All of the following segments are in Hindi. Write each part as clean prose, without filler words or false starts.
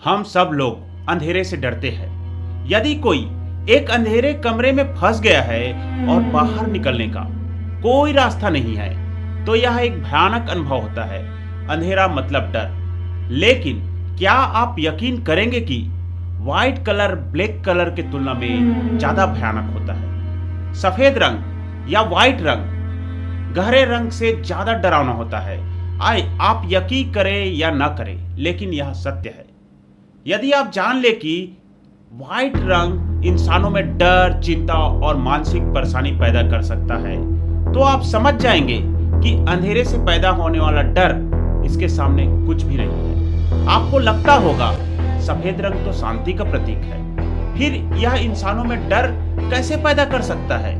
हम सब लोग अंधेरे से डरते हैं। यदि कोई एक अंधेरे कमरे में फंस गया है और बाहर निकलने का कोई रास्ता नहीं है, तो यह एक भयानक अनुभव होता है। अंधेरा मतलब डर। लेकिन क्या आप यकीन करेंगे कि व्हाइट कलर ब्लैक कलर की तुलना में ज्यादा भयानक होता है। सफेद रंग या व्हाइट रंग गहरे रंग से ज्यादा डरावना होता है। आप यकीन करें या ना करें, लेकिन यह सत्य है। यदि आप जान ले कि व्हाइट रंग इंसानों में डर, चिंता और मानसिक परेशानी पैदा कर सकता है, तो आप समझ जाएंगे कि अंधेरे से पैदा होने वाला डर इसके सामने कुछ भी नहीं है। आपको लगता होगा सफेद रंग तो शांति का प्रतीक है, फिर यह इंसानों में डर कैसे पैदा कर सकता है?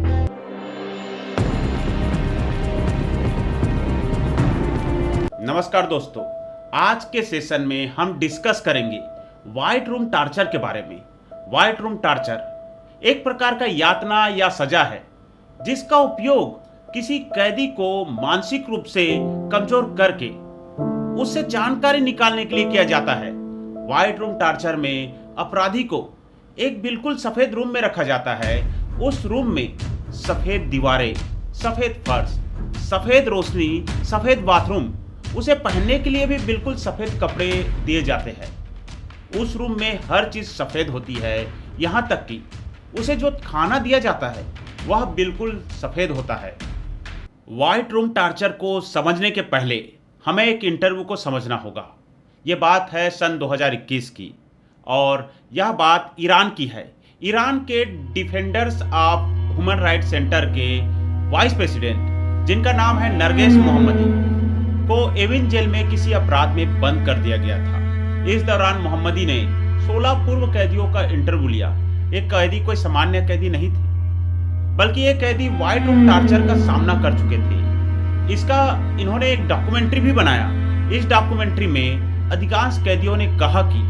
नमस्कार दोस्तों, आज के सेशन में हम डिस्कस करेंगे व्हाइट रूम टार्चर के बारे में। व्हाइट रूम टार्चर एक प्रकार का यातना या सजा है जिसका उपयोग किसी कैदी को मानसिक रूप से कमजोर करके उससे जानकारी निकालने के लिए किया जाता है। व्हाइट रूम टार्चर में अपराधी को एक बिल्कुल सफेद रूम में रखा जाता है। उस रूम में सफेद दीवारें, सफेद फर्श, सफेद रोशनी, सफेद बाथरूम, उसे पहनने के लिए भी बिल्कुल सफेद कपड़े दिए जाते हैं। उस रूम में हर चीज सफेद होती है, यहाँ तक कि उसे जो खाना दिया जाता है वह बिल्कुल सफेद होता है। व्हाइट रूम टार्चर को समझने के पहले हमें एक इंटरव्यू को समझना होगा। ये बात है सन 2021 की और यह बात ईरान की है। ईरान के defenders of human rights centre के वाइस प्रेसिडेंट, जिनका नाम है नरगिस मोहम्मदी, को एविन जेल में किसी अपराध में बंद कर दिया गया था। इस दौरान मोहम्मदी ने 16 पूर्व कैदियों का इंटरव्यू लिया। एक कैदी कोई सामान्य कैदी नहीं थे, बल्कि ये कैदी व्हाइट रूम टार्चर का सामना कर चुके थे। इसका इन्होंने एक डॉक्यूमेंट्री भी बनाया। इस डॉक्यूमेंट्री में अधिकांश कैदियों ने कहा कि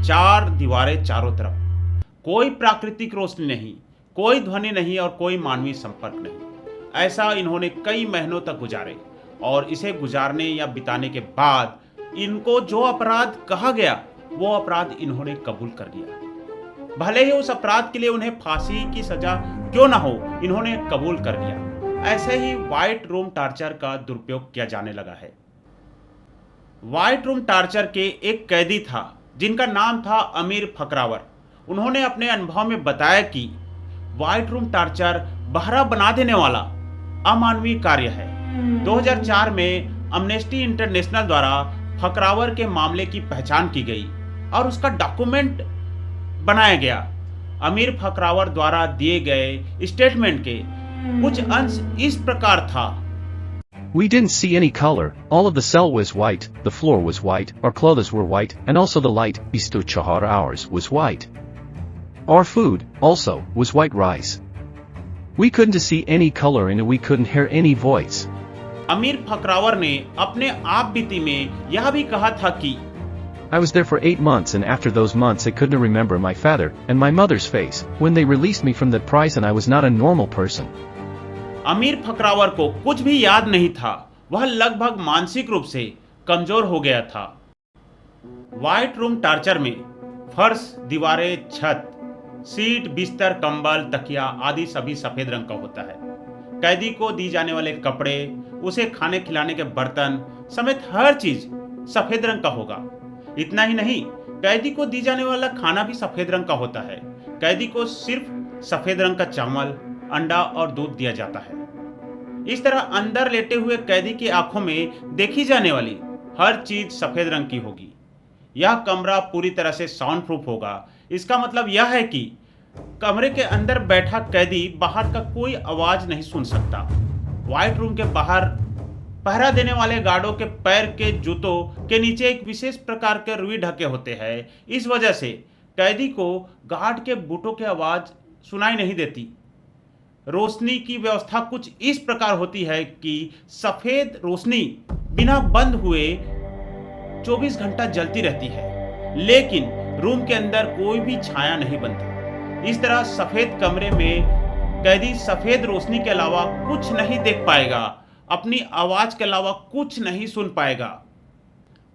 4 दीवारें चारों तरफ, कोई प्राकृतिक रोशनी नहीं, कोई ध्वनि नहीं और कोई मानवीय संपर्क नहीं। ऐसा इन्होंने कई महीनों तक गुजारे और इसे गुजारने या बिताने के बाद इनको जो अपराध कहा गया वो अपराध इन्होंने कबूल कर लिया। भले ही उस अपराध के लिए उन्हें फांसी की सजा क्यों ना हो, इन्होंने कबूल कर लिया। ऐसे ही व्हाइट रूम टार्चर का दुरुपयोग किया जाने लगा है। व्हाइट रूम टार्चर के एक कैदी था जिनका नाम था अमीर फकरावर। उन्होंने अपने अनुभव में बताया कि व्हाइट रूम टार्चर बहरा बना देने वाला अमानवीय कार्य है। 2004 में अम्नेस्टी इंटरनेशनल द्वारा फकरावर के मामले की पहचान की गई और उसका डॉक्यूमेंट बनाया गया। अमीर फकरावर द्वारा दिए गए स्टेटमेंट के कुछ अंश इस प्रकार था। We didn't see any color, all of the cell was white, the floor was white, our clothes were white, and also the light, isto chahar hours, was white. Our food, also, was white rice. We couldn't see any color and we couldn't hear any voice. अमीर फकरावर ने अपने आप बीती में यह भी कहा था कि I was there for 8 months and after those months I couldn't remember my father and my mother's face when they released me from that prison and I was not a normal person. अमीर फकरावर को कुछ भी याद नहीं था। वह लगभग मानसिक रूप से कमजोर हो गया था। व्हाइट रूम टार्चर में फर्श, दीवारें, छत, सीट, बिस्तर, कंबल, तकिया आदि सभी सफेद रंग का होता है। कैदी को दी जाने वाले कपड़े, उसे खाने खिलाने के बर्तन समेत हर चीज सफेद रंग का होगा। इतना ही नहीं, कैदी को दी जाने वाला खाना भी सफेद रंग का होता है। कैदी को सिर्फ सफेद रंग का चावल, अंडा और दूध दिया जाता है। इस तरह अंदर लेटे हुए कैदी की आंखों में देखी जाने वाली हर चीज सफेद रंग की होगी। यह कमरा पूरी तरह से साउंड प्रूफ होगा। इसका मतलब यह है कि कमरे के अंदर बैठा कैदी बाहर का कोई आवाज नहीं सुन सकता। व्हाइट रूम के बाहर पहरा देने वाले गार्डों के पैर के जूतों के नीचे एक विशेष प्रकार के रुई ढके होते हैं। इस वजह से कैदी को गार्ड के बूटों की आवाज सुनाई नहीं देती। रोशनी की व्यवस्था कुछ इस प्रकार होती है कि सफेद रोशनी बिना बंद हुए 24 घंटा जलती रहती है, लेकिन रूम के अंदर कोई भी छाया नहीं बनती। इस तरह सफेद कमरे में कैदी सफेद रोशनी के अलावा कुछ नहीं देख पाएगा, अपनी आवाज के अलावा कुछ नहीं सुन पाएगा।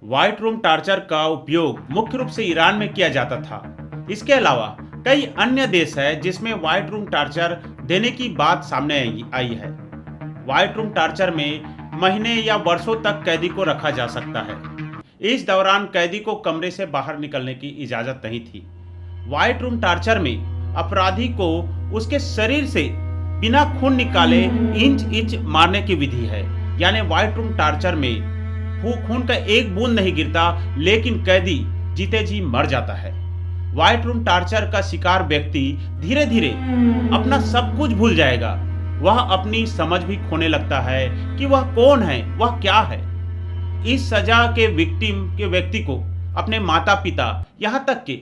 व्हाइट रूम टार्चर का उपयोग मुख्य रूप से ईरान में किया जाता था। इसके अलावा कई अन्य देश है जिसमें व्हाइट रूम टार्चर देने की बात सामने आई है। व्हाइट रूम टार्चर में महीने या वर्षों तक कैदी को रखा जा सकता है। इस दौरान कैदी को कमरे से बाहर निकलने की इजाजत नहीं थी। व्हाइट रूम टार्चर में अपराधी को उसके शरीर से बिना खून निकाले इंच इंच मारने की विधि है। यानी व्हाइट रूम टार्चर में खून का एक बूंद नहीं गिरता, लेकिन कैदी जीते जी मर जाता है। व्हाइट रूम टार्चर का शिकार व्यक्ति धीरे धीरे अपना सब कुछ भूल जाएगा। वह अपनी समझ भी खोने लगता है कि वह कौन है, वह क्या है। इस सजा के विक्टिम के व्यक्ति को अपने माता पिता, यहाँ तक कि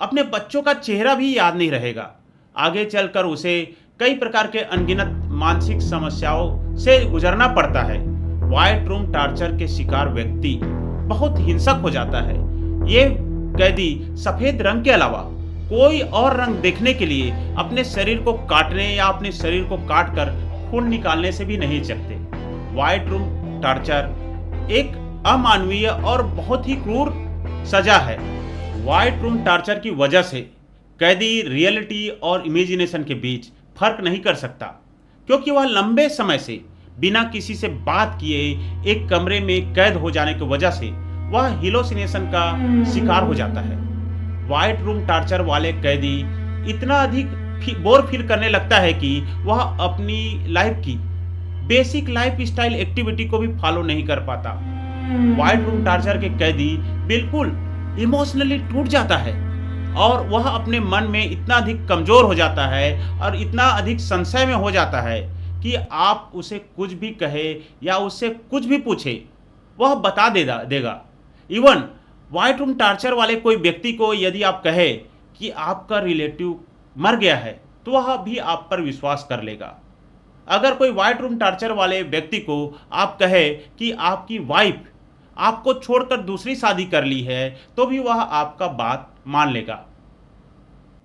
अपने बच्चों का चेहरा भी याद नहीं रहेगा। आगे चलकर उसे कई प्रकार के अनगिनत मानसिक समस्याओं से गुजरना पड़ता है। व्हाइट रूम टार्चर के शिकार व्यक्ति बहुत हिंसक हो जाता है। ये कैदी सफेद रंग के अलावा कोई और रंग देखने के लिए अपने शरीर को काटने या अपने शरीर को काटकर खून निकालने से भी नहीं चकते। व्हाइट रूम टार्चर एक अमानवीय और बहुत ही क्रूर सजा है। व्हाइट रूम टार्चर की वजह से कैदी रियलिटी और इमेजिनेशन के बीच फर्क नहीं कर सकता, क्योंकि वह लंबे समय से बिना किसी से बात किए एक कमरे में कैद हो जाने की वजह से वह हेलुसिनेशन का शिकार हो जाता है। व्हाइट रूम टार्चर वाले कैदी इतना अधिक बोर फील करने लगता है कि वह अपनी लाइफ की बेसिक लाइफ स्टाइल एक्टिविटी को भी फॉलो नहीं कर पाता। व्हाइट रूम टार्चर के कैदी बिल्कुल इमोशनली टूट जाता है और वह अपने मन में इतना अधिक कमजोर हो जाता है और इतना अधिक संशय में हो जाता है कि आप उसे कुछ भी कहे या उससे कुछ भी पूछे, वह बता देगा। इवन व्हाइट रूम टार्चर वाले कोई व्यक्ति को यदि आप कहे कि आपका रिलेटिव मर गया है, तो वह भी आप पर विश्वास कर लेगा। अगर कोई व्हाइट रूम टार्चर वाले व्यक्ति को आप कहे कि आपकी वाइफ आपको छोड़कर दूसरी शादी कर ली है, तो भी वह आपका बात मान लेगा।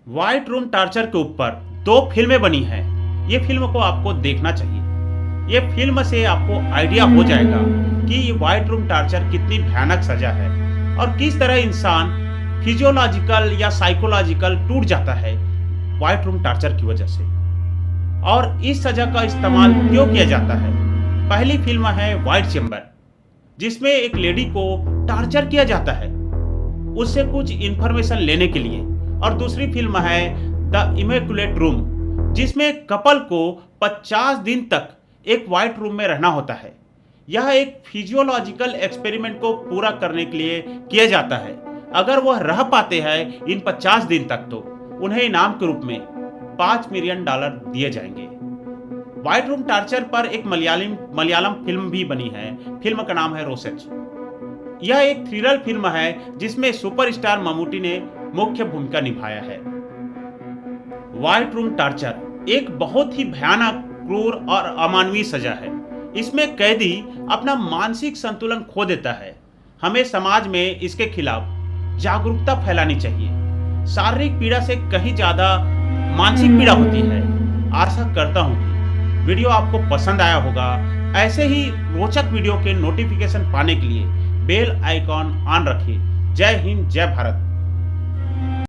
व्हाइट रूम टार्चर के ऊपर 2 फिल्में बनी हैं। ये फिल्म को आपको देखना चाहिए। ये फिल्म से आपको आइडिया हो जाएगा कि व्हाइट रूम टार्चर कितनी भयानक सजा है और किस तरह इंसान फिजियोलॉजिकल या साइकोलॉजिकल टूट जाता है व्हाइट रूम टार्चर की वजह से, और इस सजा का इस्तेमाल क्यों किया जाता है। पहली फिल्म है व्हाइट चैम्बर, जिसमें एक लेडी को टार्चर किया जाता है उससे कुछ इंफॉर्मेशन लेने के लिए, और दूसरी फिल्म है द इमैकुलेट रूम, जिसमें कपल को 50 दिन तक एक व्हाइट रूम में रहना होता है। यह एक फिजियोलॉजिकल एक्सपेरिमेंट को पूरा करने के लिए किया जाता है। अगर वह रह पाते हैं इन 50 दिन तक, तो उन्हें इनाम के रूप में $5 मिलियन दिए जाएंगे। व्हाइट रूम टार्चर पर एक मलयालम फिल्म भी बनी है। फिल्म का नाम है रोसेच। यह एक थ्रिलर फिल्म है जिसमें सुपरस्टार ममूटी ने मुख्य भूमिका निभाया है। व्हाइट रूम टार्चर एक बहुत ही भयानक, क्रूर और अमानवीय सजा है। इसमें कैदी अपना मानसिक संतुलन खो देता है। हमें समाज में इसके खिलाफ जागरूकता फैलानी चाहिए। शारीरिक पीड़ा से कहीं ज्यादा मानसिक पीड़ा होती है। आशा करता हूं कि वीडियो आपको पसंद आया होगा। ऐसे ही रोचक वीडियो के नोटिफिकेशन पाने के लिए बेल आइकॉन ऑन रखिए। जय हिंद, जय भारत।